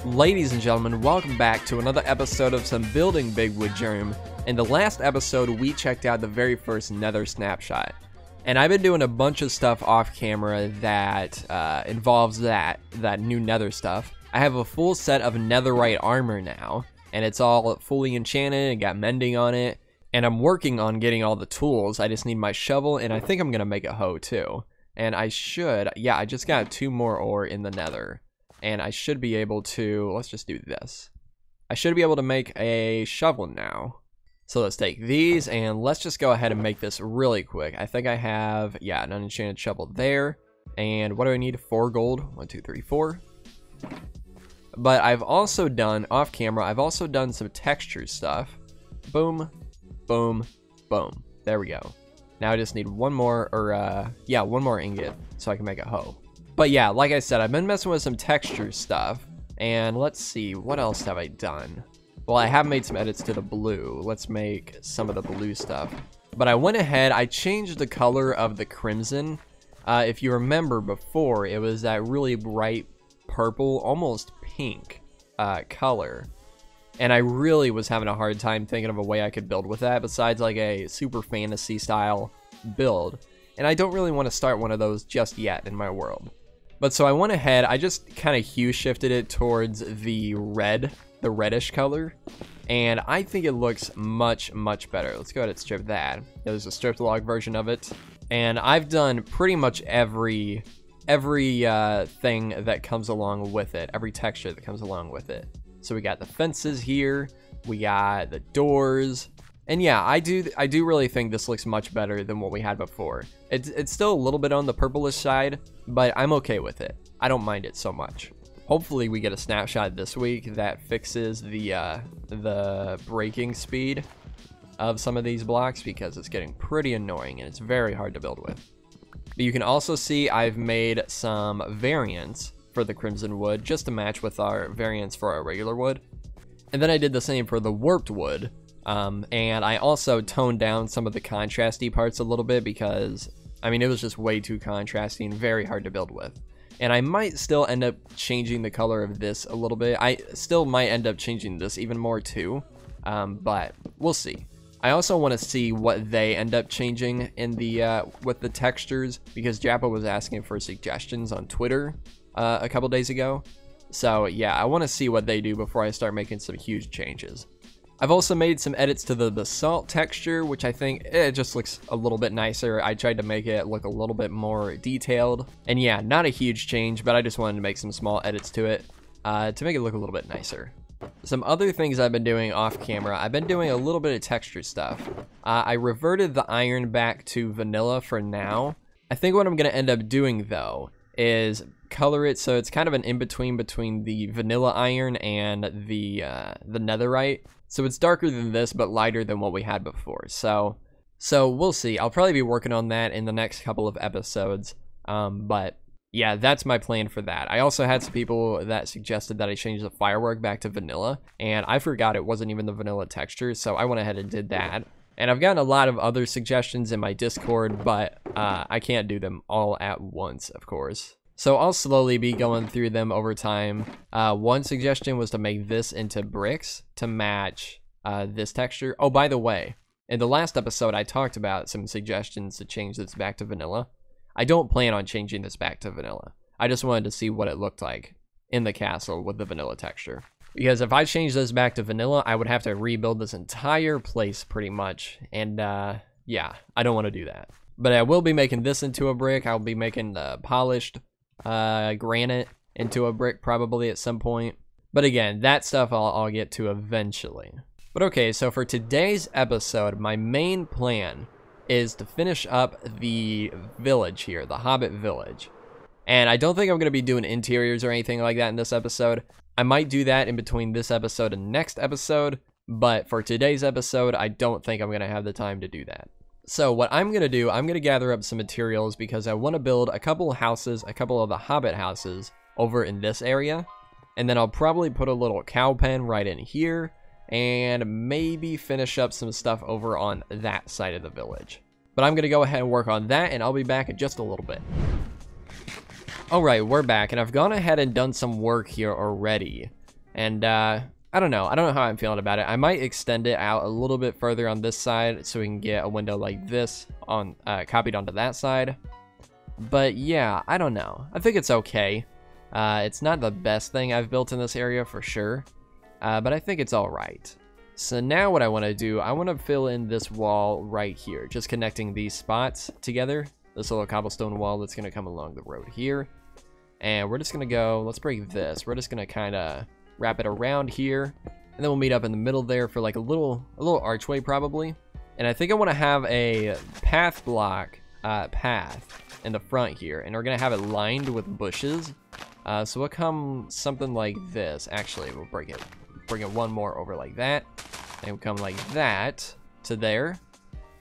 Ladies and gentlemen, welcome back to another episode of some Building Big with Jerm. In the last episode, we checked out the very first nether snapshot. And I've been doing a bunch of stuff off camera that involves that new nether stuff. I have a full set of netherite armor now, and it's all fully enchanted and got mending on it. And I'm working on getting all the tools. I just need my shovel, and I think I'm gonna make a hoe too. And I just got 2 more ore in the nether. And I should be able to, let's just do this. I should be able to make a shovel now. So let's take these and let's just go ahead and make this really quick. I think I have, an unenchanted shovel there. And what do I need? 4 gold. 1, 2, 3, 4. But I've also done, off camera, I've also done some texture stuff. Boom, boom, boom. There we go. Now I just need one more, one more ingot so I can make a hoe. But yeah, like I said, I've been messing with some texture stuff. And let's see, what else have I done? Well, I have made some edits to the blue. Let's make some of the blue stuff. But I went ahead, I changed the color of the crimson. If you remember before, it was that really bright purple, almost pink color. And I really was having a hard time thinking of a way I could build with that besides like a super fantasy style build. And I don't really want to start one of those just yet in my world. But so I went ahead, I just kind of hue shifted it towards the red, the reddish color. And I think it looks much, much better. Let's go ahead and strip that. There's a stripped log version of it. And I've done pretty much every thing that comes along with it, every texture that comes along with it. So we got the fences here, we got the doors. And yeah, I do really think this looks much better than what we had before. It's still a little bit on the purplish side, but I'm okay with it. I don't mind it so much. Hopefully we get a snapshot this week that fixes the breaking speed of some of these blocks because it's getting pretty annoying and it's very hard to build with. But you can also see I've made some variants for the crimson wood just to match with our variants for our regular wood. And then I did the same for the warped wood. And I also toned down some of the contrasty parts a little bit because, I mean, it was just way too contrasty and very hard to build with. And I might still end up changing the color of this a little bit. I still might end up changing this even more too, but we'll see. I also want to see what they end up changing in the with the textures because Jappa was asking for suggestions on Twitter a couple days ago. So yeah, I want to see what they do before I start making some huge changes. I've also made some edits to the basalt texture, which I think it just looks a little bit nicer. I tried to make it look a little bit more detailed. And yeah, not a huge change, but I just wanted to make some small edits to it to make it look a little bit nicer. Some other things I've been doing off camera, I've been doing a little bit of texture stuff. I reverted the iron back to vanilla for now. I think what I'm going to end up doing though is color it so it's kind of an in-between between the vanilla iron and the netherite. So it's darker than this, but lighter than what we had before. So we'll see. I'll probably be working on that in the next couple of episodes. But yeah, that's my plan for that. I also had some people that suggested that I change the firework back to vanilla, and I forgot it wasn't even the vanilla texture, so I went ahead and did that. And I've gotten a lot of other suggestions in my Discord, but I can't do them all at once, of course. So I'll slowly be going through them over time. One suggestion was to make this into bricks to match this texture. Oh, by the way, in the last episode, I talked about some suggestions to change this back to vanilla. I don't plan on changing this back to vanilla. I just wanted to see what it looked like in the castle with the vanilla texture. Because if I change this back to vanilla, I would have to rebuild this entire place pretty much. And yeah, I don't want to do that. But I will be making this into a brick. I'll be making the polished granite into a brick probably at some point. But again, that stuff I'll get to eventually. But okay, so for today's episode, my main plan is to finish up the village here, the Hobbit village. And I don't think I'm going to be doing interiors or anything like that in this episode. I might do that in between this episode and next episode, but for today's episode, I don't think I'm going to have the time to do that. So what I'm going to do, I'm going to gather up some materials because I want to build a couple of houses, a couple of the Hobbit houses over in this area. And then I'll probably put a little cow pen right in here and maybe finish up some stuff over on that side of the village. But I'm going to go ahead and work on that, and I'll be back in just a little bit. Alright, we're back, and I've gone ahead and done some work here already. And I don't know how I'm feeling about it. I might extend it out a little bit further on this side so we can get a window like this on copied onto that side. But yeah, I don't know. I think it's okay. It's not the best thing I've built in this area for sure, but I think it's all right. So now what I want to do, I want to fill in this wall right here, just connecting these spots together. This little cobblestone wall that's going to come along the road here. And we're just going to go, let's break this. We're just going to kind of wrap it around here, and then we'll meet up in the middle there for like a little archway probably. And I think I want to have a path block path in the front here, and we're gonna have it lined with bushes. So we'll come something like this. Actually, we'll bring it one more over like that, and we'll come like that to there,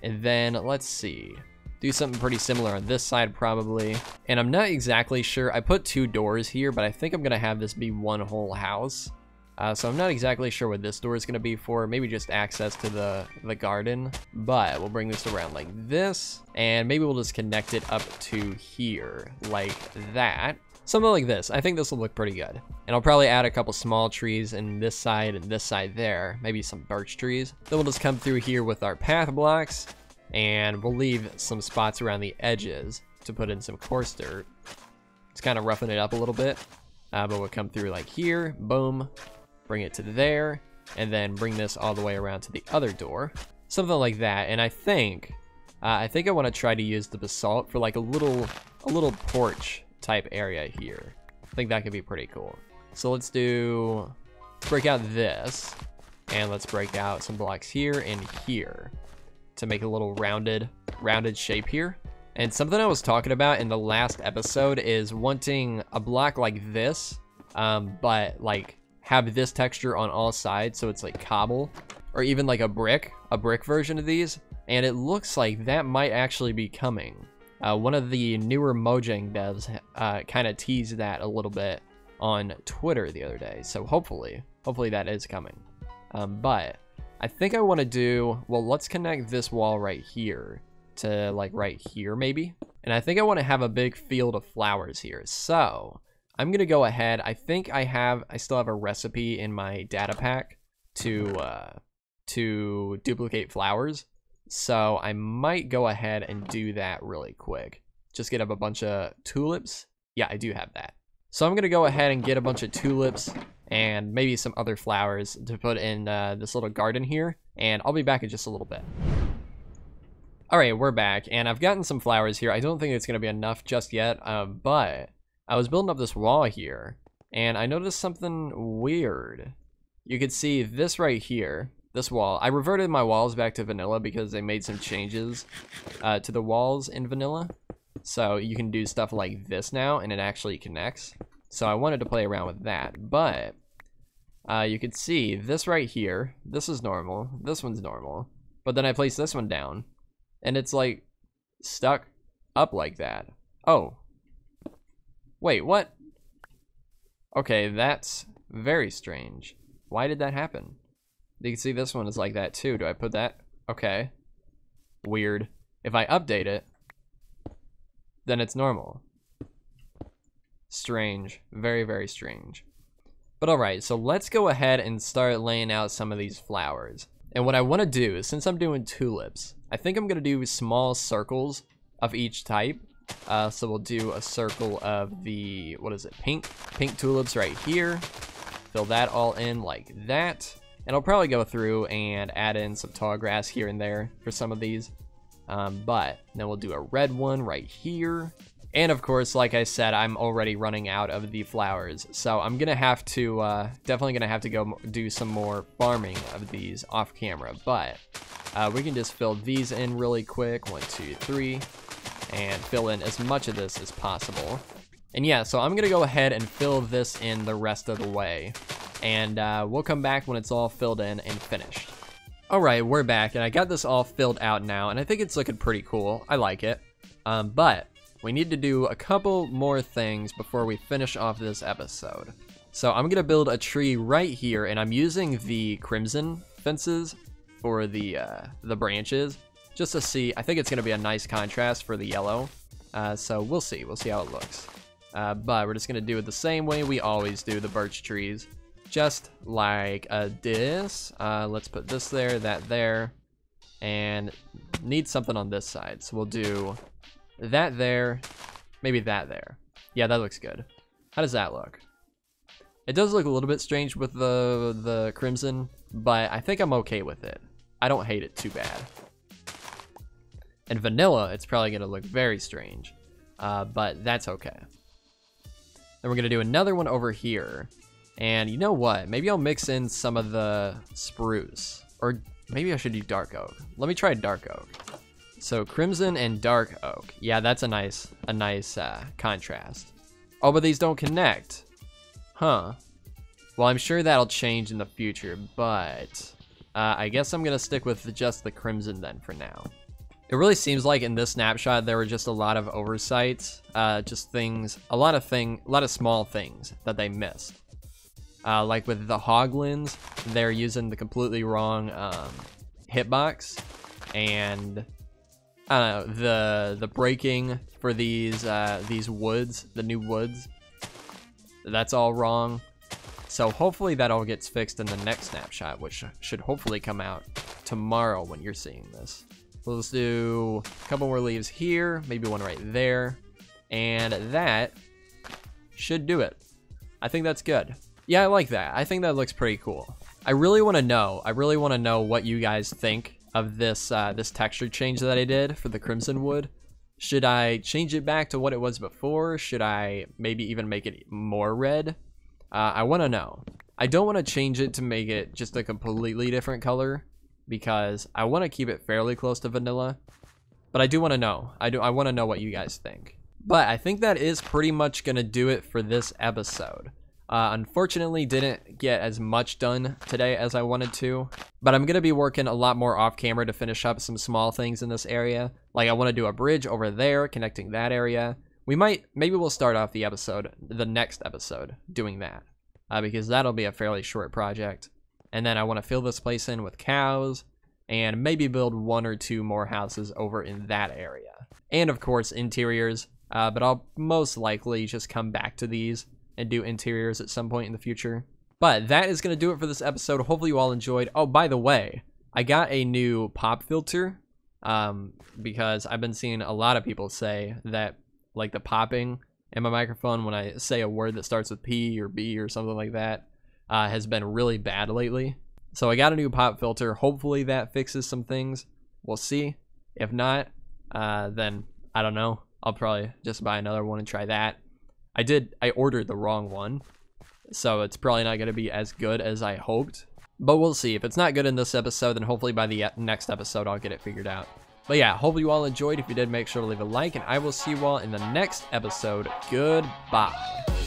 and then let's see, do something pretty similar on this side probably. And I'm not exactly sure. I put 2 doors here, but I think I'm gonna have this be one whole house. So I'm not exactly sure what this door is gonna be for. Maybe just access to the garden. But we'll bring this around like this, and maybe we'll just connect it up to here like that. Something like this. I think this will look pretty good. And I'll probably add a couple small trees in this side and this side there. Maybe some birch trees. Then we'll just come through here with our path blocks, and we'll leave some spots around the edges to put in some coarse dirt. It's kind of roughing it up a little bit, but we'll come through like here, boom, bring it to there, and then bring this all the way around to the other door, something like that. And I think I want to try to use the basalt for like a little porch type area here. I think that could be pretty cool. So let's break out this, and let's break out some blocks here and here to make a little rounded shape here. And something I was talking about in the last episode is wanting a block like this, but like have this texture on all sides, so it's like cobble, or even like a brick version of these. And it looks like that might actually be coming. One of the newer Mojang devs kind of teased that a little bit on Twitter the other day, so hopefully that is coming. But I think I want to do, well, let's connect this wall right here to like right here maybe. And I think I want to have a big field of flowers here. So I'm going to go ahead. I think I still have a recipe in my data pack to duplicate flowers. So I might go ahead and do that really quick. Just get up a bunch of tulips. Yeah, I do have that. So I'm going to go ahead and get a bunch of tulips and maybe some other flowers to put in this little garden here, and I'll be back in just a little bit. Alright, we're back, and I've gotten some flowers here. I don't think it's going to be enough just yet, but I was building up this wall here, and I noticed something weird. You could see this right here, this wall. I reverted my walls back to vanilla because they made some changes to the walls in vanilla. So you can do stuff like this now, and it actually connects. So I wanted to play around with that, but you could see this right here. This is normal. This one's normal. But then I place this one down, and it's like stuck up like that. Oh. Wait, what? Okay, that's very strange. Why did that happen? You can see this one is like that too. Do I put that? Okay. Weird. If I update it, then it's normal. Strange. Very, very strange. But alright, so let's go ahead and start laying out some of these flowers. And what I want to do is, since I'm doing tulips, I think I'm going to do small circles of each type. So we'll do a circle of the, what is it, pink tulips right here. Fill that all in like that. And I'll probably go through and add in some tall grass here and there for some of these. But then we'll do a red one right here. And of course, like I said, I'm already running out of the flowers. So I'm going to have to, definitely going to have to go do some more farming of these off camera. But we can just fill these in really quick. 1, 2, 3. And fill in as much of this as possible. And yeah, so I'm going to go ahead and fill this in the rest of the way. And we'll come back when it's all filled in and finished. Alright, we're back, and I got this all filled out now, and I think it's looking pretty cool. I like it. But we need to do a couple more things before we finish off this episode. So I'm going to build a tree right here, and I'm using the crimson fences for the branches, just to see. I think it's going to be a nice contrast for the yellow. So we'll see how it looks. But we're just going to do it the same way we always do the birch trees. just like this. Let's put this there, that there, and need something on this side. So we'll do that there, maybe that there. Yeah, that looks good. How does that look? It does look a little bit strange with the crimson, but I think I'm okay with it. I don't hate it too bad. And vanilla, it's probably gonna look very strange, but that's okay. Then we're gonna do another one over here. And you know what? Maybe I'll mix in some of the spruce, or maybe I should do dark oak. Let me try dark oak. So crimson and dark oak. Yeah, that's a nice contrast. Oh, but these don't connect. Huh. Well, I'm sure that'll change in the future, but I guess I'm gonna stick with just the crimson then for now. It really seems like in this snapshot there were just a lot of oversights, just things, a lot of small things that they missed. Like with the hoglins, they're using the completely wrong hitbox, and I don't know, the braking for these woods, the new woods, that's all wrong. So hopefully that all gets fixed in the next snapshot, which should hopefully come out tomorrow when you're seeing this. So let's do a couple more leaves here, maybe one right there, and that should do it. I think that's good. Yeah, I like that. I think that looks pretty cool. I really want to know what you guys think of this this texture change that I did for the crimson wood. Should I change it back to what it was before? Should I maybe even make it more red? I want to know. I don't want to change it to make it just a completely different color, because I want to keep it fairly close to vanilla. But I do want to know. I want to know what you guys think. But I think that is pretty much going to do it for this episode. Unfortunately, didn't get as much done today as I wanted to, but I'm going to be working a lot more off camera to finish up some small things in this area. Like I want to do a bridge over there connecting that area. Maybe we'll start off the next episode doing that, because that'll be a fairly short project. And then I want to fill this place in with cows and maybe build 1 or 2 more houses over in that area. And of course interiors, but I'll most likely just come back to these and do interiors at some point in the future. But that is going to do it for this episode. Hopefully you all enjoyed. Oh, by the way, I got a new pop filter, because I've been seeing a lot of people say that like the popping in my microphone when I say a word that starts with P or B or something like that has been really bad lately. So I got a new pop filter. Hopefully that fixes some things. We'll see. If not, then I don't know. I'll probably just buy another one and try that. I ordered the wrong one, so it's probably not going to be as good as I hoped, but we'll see. If it's not good in this episode, then hopefully by the next episode I'll get it figured out. But yeah, hopefully you all enjoyed. If you did, make sure to leave a like, and I will see you all in the next episode. Goodbye.